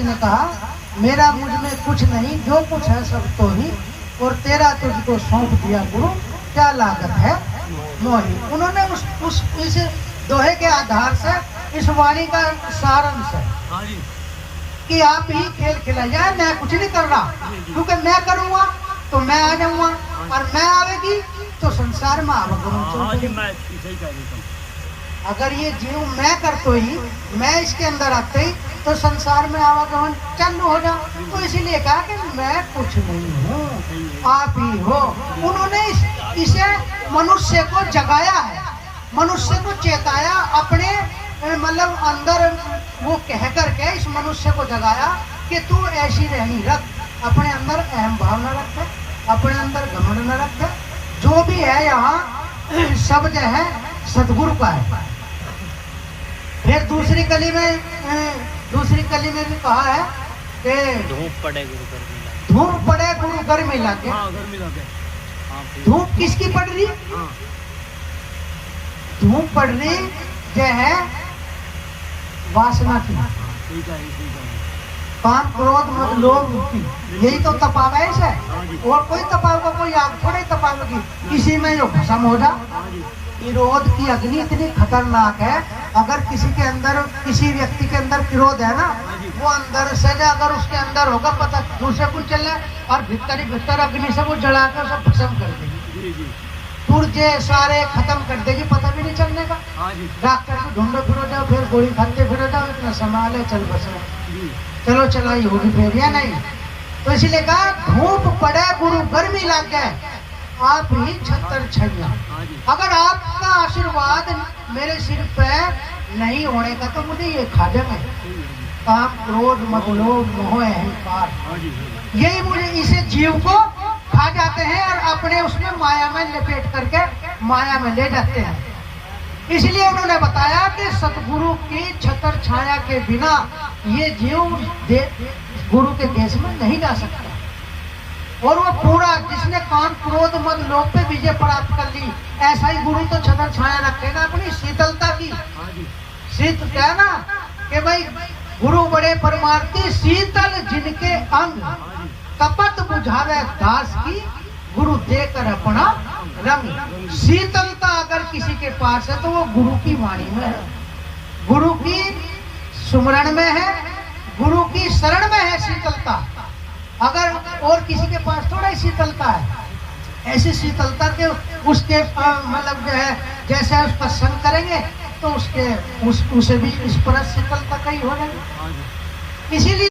ने कहा मेरा मुझ में कुछ नहीं, जो कुछ है सब तो ही, और तेरा तुझको सौंप दिया गुरु, क्या लागत है मोही। उन्होंने इस दोहे के आधार से इस वाणी का सारांश है कि आप ही खेल खिलाइए, मैं कुछ नहीं कर रहा, क्योंकि मैं करूँगा तो मैं आ जाऊंगा, और मैं आवेगी तो संसार में आवागमन। अगर ये जीव मैं करते ही, मैं इसके अंदर आते ही, तो संसार में आवागमन चालू हो जा। तो इसीलिए कहा कि मैं कुछ नहीं हूँ, आप ही हो। उन्होंने इसे मनुष्य को जगाया है, मनुष्य को चेताया, अपने मतलब अंदर वो कह करके इस मनुष्य को जगाया कि तू ऐसी रहनी रख, अपने अंदर अहम भाव न रख, अपने अंदर घमंड न रख, जो भी है यहाँ सब जो है सदगुरु का है। फिर दूसरी कली में भी कहा है कि धूप पड़े गुरु गर्मी लगे। धूप किसकी पड़ रही? धूप पड़ रही जो है वासना की, काम क्रोध मत लोभ की, यही तो तपावेश है। और कोई तपावेगा, कोई आग थोड़ी तपावेगी, इसी में जो भस्म हो जा। क्रोध की अग्नि इतनी खतरनाक है, अगर किसी के अंदर, किसी व्यक्ति के अंदर क्रोध है ना, वो अंदर से अगर उसके अंदर होगा पता दूसरे कुछ चले, और भीतर ही भीतर अग्नि से वो जलाकर सब भस्म कर देगी, पुर्जे सारे खत्म कर देगी, पता भी नहीं चलने का। डॉक्टर को ढूंढो फिरो जाओ, फिर गोली खाते फिरो जाओ, इतना संभाले चल बस चलो चलाई होगी फिर या नहीं। तो इसीलिए कहा धूप पड़े गुरु गर्मी लग गए, आप ही छतर छैया। अगर आपका आशीर्वाद मेरे सिर पे नहीं होने का तो मुझे ये खाजम है, काम क्रोध मद लोभ मोह अहंकार, यही मुझे इसे जीव को खा जाते हैं और अपने उसमें माया में लपेट करके माया में ले जाते हैं। इसलिए उन्होंने बताया कि सतगुरु की छतर छाया के बिना ये जीव गुरु के देश में नहीं जा सकता। और वो पूरा जिसने काम क्रोध मद लोभ पे विजय प्राप्त कर ली, ऐसा ही गुरु तो छतर छाया रखेगा अपनी शीतलता की। शीत क्या है ना कि भाई गुरु बड़े परमार्थी, शीतल जिनके अंग, कपट बुझावे दास की, गुरु देकर अपना रंग। शीतलता अगर किसी के पास है तो वो गुरु की वाणी में है, गुरु की सुमरण में है, गुरु की शरण में है शीतलता। अगर और किसी के पास थोड़ा ही शीतलता है, ऐसी शीतलता के उसके मतलब जो है जैसे उसका संग करेंगे तो उसे भी इस पर शीतलता का ही हो जाएगा। इसीलिए